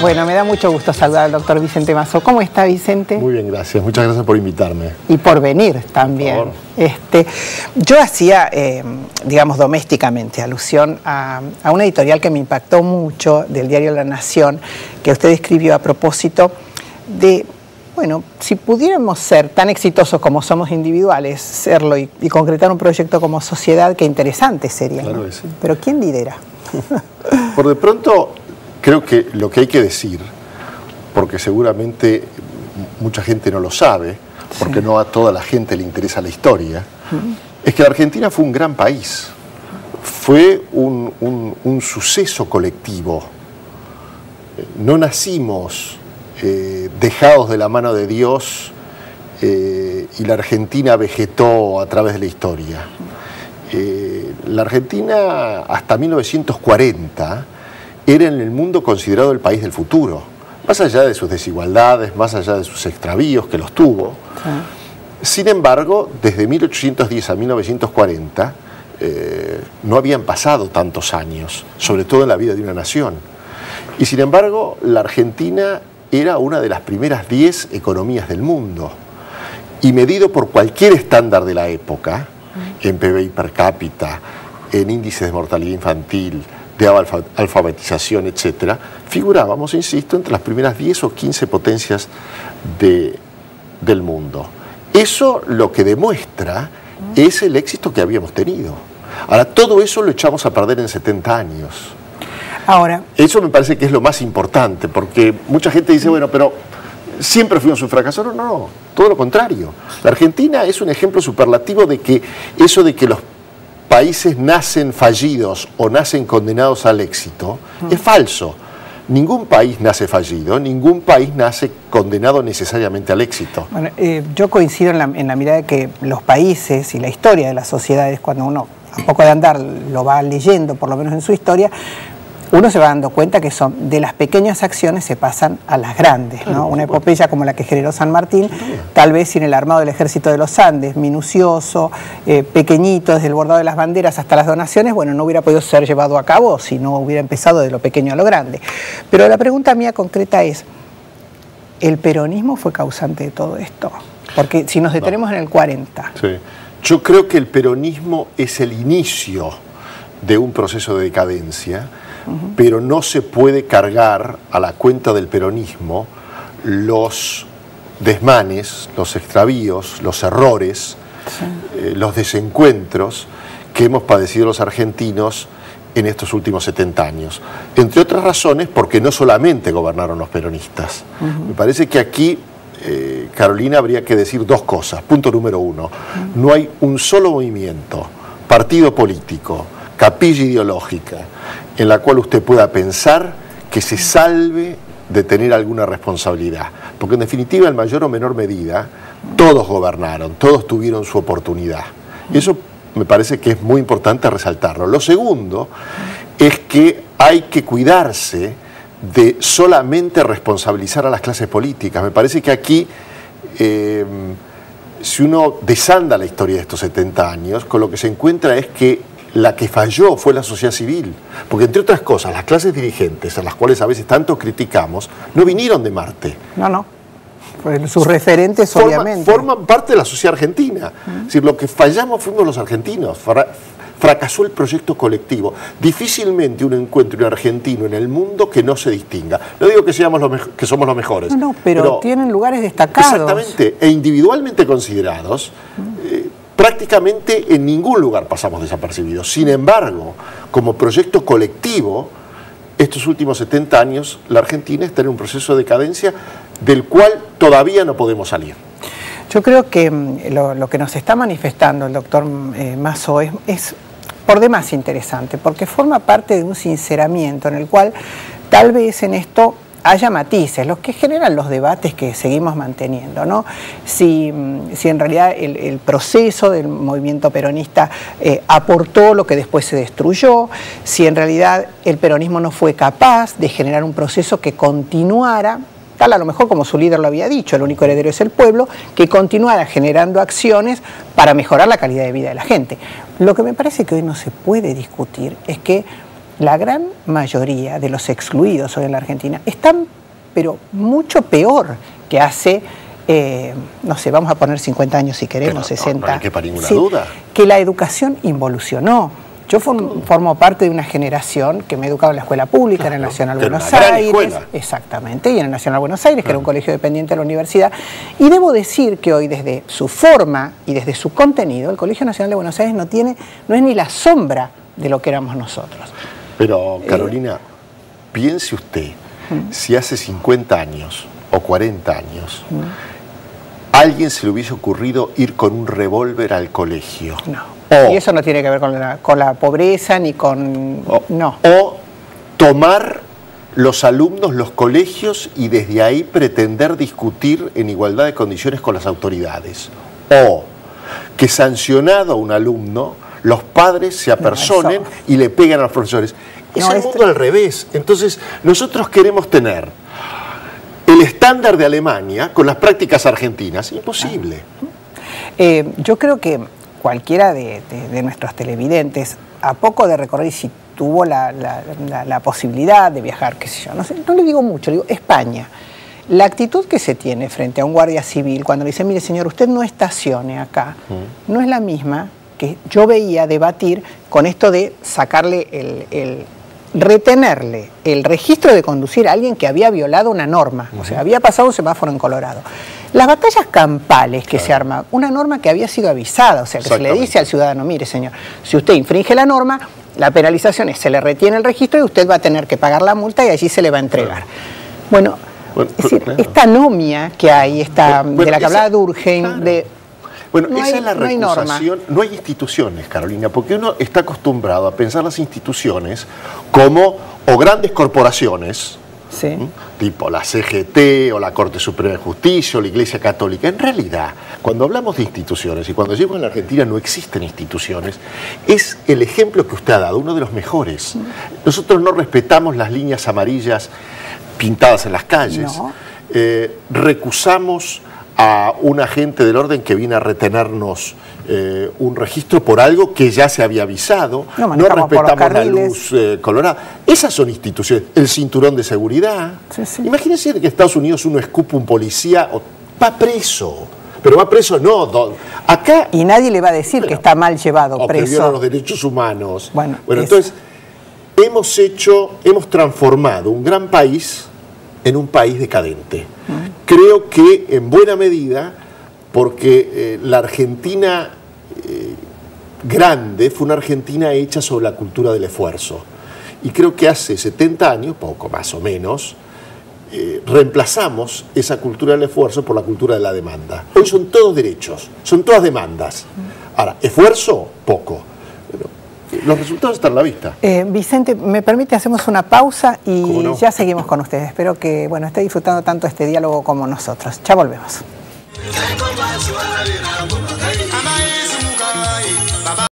Bueno, me da mucho gusto saludar al doctor Vicente Mazo. ¿Cómo está, Vicente? Muy bien, gracias. Muchas gracias por invitarme. Y por venir también. Por favor. Yo hacía, digamos, domésticamente alusión a una editorial que me impactó mucho del diario La Nación, que usted escribió a propósito de, bueno, si pudiéramos ser tan exitosos como somos individuales, serlo y concretar un proyecto como sociedad, qué interesante sería. Claro ¿no? que sí. Pero ¿quién lidera? Por de pronto, creo que lo que hay que decir, porque seguramente mucha gente no lo sabe, porque no a toda la gente le interesa la historia, es que la Argentina fue un gran país. Fue un suceso colectivo. No nacimos dejados de la mano de Dios y la Argentina vegetó a través de la historia. La Argentina hasta 1940 era en el mundo considerado el país del futuro, más allá de sus desigualdades, más allá de sus extravíos, que los tuvo. Sin embargo, desde 1810 a 1940 no habían pasado tantos años, sobre todo en la vida de una nación. Y sin embargo, la Argentina era una de las primeras 10 economías del mundo. Y medido por cualquier estándar de la época, en PBI per cápita, en índices de mortalidad infantil, de alfabetización, etc., figurábamos, insisto, entre las primeras 10 o 15 potencias del mundo. Eso lo que demuestra es el éxito que habíamos tenido. Ahora, todo eso lo echamos a perder en 70 años. Ahora, eso me parece que es lo más importante, porque mucha gente dice, bueno, pero siempre fuimos un fracaso. No, todo lo contrario. La Argentina es un ejemplo superlativo de que eso de que los países nacen fallidos o nacen condenados al éxito es falso. Ningún país nace fallido, ningún país nace condenado necesariamente al éxito. Bueno, yo coincido en la mirada de que los países y la historia de las sociedades, cuando uno a poco de andar lo va leyendo, por lo menos en su historia, uno se va dando cuenta que son de las pequeñas acciones se pasan a las grandes, ¿no? Una epopeya como la que generó San Martín, tal vez sin el armado del Ejército de los Andes, minucioso, pequeñito, desde el bordado de las banderas hasta las donaciones, bueno, no hubiera podido ser llevado a cabo si no hubiera empezado de lo pequeño a lo grande. Pero la pregunta mía concreta es, ¿el peronismo fue causante de todo esto? Porque si nos detenemos en el 40... Sí. Yo creo que el peronismo es el inicio de un proceso de decadencia, pero no se puede cargar a la cuenta del peronismo los desmanes, los extravíos, los errores, los desencuentros que hemos padecido los argentinos en estos últimos 70 años. Entre otras razones, porque no solamente gobernaron los peronistas. Me parece que aquí, Carolina, habría que decir dos cosas. Punto número uno, no hay un solo movimiento, partido político, capilla ideológica, en la cual usted pueda pensar que se salve de tener alguna responsabilidad. Porque en definitiva, en mayor o menor medida, todos gobernaron, todos tuvieron su oportunidad. Y eso me parece que es muy importante resaltarlo. Lo segundo es que hay que cuidarse de solamente responsabilizar a las clases políticas. Me parece que aquí, si uno desanda la historia de estos 70 años, con lo que se encuentra es que la que falló fue la sociedad civil, porque entre otras cosas, las clases dirigentes, a las cuales a veces tanto criticamos, no vinieron de Marte. No. Pues sus referentes, obviamente. Forman parte de la sociedad argentina. Es decir, lo que fallamos fuimos los argentinos. Fracasó el proyecto colectivo. Difícilmente uno encuentra un argentino en el mundo que no se distinga. No digo que somos los mejores. No, pero tienen lugares destacados. Exactamente, e individualmente considerados. Prácticamente en ningún lugar pasamos desapercibidos. Sin embargo, como proyecto colectivo, estos últimos 70 años, la Argentina está en un proceso de decadencia del cual todavía no podemos salir. Yo creo que lo que nos está manifestando el doctor Mazo es por demás interesante, porque forma parte de un sinceramiento en el cual tal vez en esto haya matices, los que generan los debates que seguimos manteniendo, ¿no? Si en realidad el proceso del movimiento peronista aportó lo que después se destruyó, si en realidad el peronismo no fue capaz de generar un proceso que continuara fundamental, a lo mejor como su líder lo había dicho, el único heredero es el pueblo, que continuara generando acciones para mejorar la calidad de vida de la gente. Lo que me parece que hoy no se puede discutir es que la gran mayoría de los excluidos hoy en la Argentina están, pero mucho peor que hace, no sé, vamos a poner 50 años si queremos, 60. No hay que para ninguna duda. Que la educación involucionó. Yo formo parte de una generación que me educaba en la escuela pública, en el Nacional Buenos Aires. Exactamente, y en el Nacional Buenos Aires, que era un colegio dependiente de la universidad. Y debo decir que hoy, desde su forma y desde su contenido, el Colegio Nacional de Buenos Aires no es ni la sombra de lo que éramos nosotros. Pero, Carolina, piense usted, si hace 50 años o 40 años, a alguien se le hubiese ocurrido ir con un revólver al colegio. No. Y eso no tiene que ver con la pobreza ni con... no. O tomar los alumnos, los colegios, y desde ahí pretender discutir en igualdad de condiciones con las autoridades. O que sancionado a un alumno, los padres se apersonen y le pegan a los profesores. Es el mundo al revés. Entonces, nosotros queremos tener el estándar de Alemania con las prácticas argentinas. Imposible. Yo creo que cualquiera de nuestros televidentes, a poco de recorrer, si tuvo la posibilidad de viajar, qué sé yo, no le digo mucho, le digo España. La actitud que se tiene frente a un guardia civil cuando le dice, mire señor, usted no estacione acá, no es la misma que yo veía debatir con esto de sacarle retenerle el registro de conducir a alguien que había violado una norma, o sea, había pasado un semáforo en Colorado. Las batallas campales que se arma, una norma que había sido avisada, o sea, que se le dice al ciudadano, mire señor, si usted infringe la norma, la penalización es, se le retiene el registro y usted va a tener que pagar la multa y allí se le va a entregar. Bueno, es decir, esta anomia que hay, de la que hablaba Durkheim, bueno, esa es la recusación. No hay instituciones, Carolina, porque uno está acostumbrado a pensar las instituciones como o grandes corporaciones, tipo la CGT o la Corte Suprema de Justicia o la Iglesia Católica. En realidad, cuando hablamos de instituciones y cuando decimos en la Argentina no existen instituciones, es el ejemplo que usted ha dado, uno de los mejores. Nosotros no respetamos las líneas amarillas pintadas en las calles, recusamos a un agente del orden que viene a retenernos un registro por algo que ya se había avisado, no respetamos la luz colorada. Esas son instituciones, el cinturón de seguridad. Imagínense que en Estados Unidos uno escupe un policía, va preso, pero va preso acá... Y nadie le va a decir que está mal llevado preso. Que viola los derechos humanos. Bueno, entonces hemos transformado un gran país en un país decadente. Creo que en buena medida porque la Argentina grande fue una Argentina hecha sobre la cultura del esfuerzo. Y creo que hace 70 años, poco más o menos, reemplazamos esa cultura del esfuerzo por la cultura de la demanda. Hoy son todos derechos, son todas demandas. Ahora, esfuerzo, poco. Los resultados están a la vista. Vicente, ¿me permite? Hacemos una pausa y ya seguimos con ustedes. Espero que esté disfrutando tanto este diálogo como nosotros. Ya volvemos.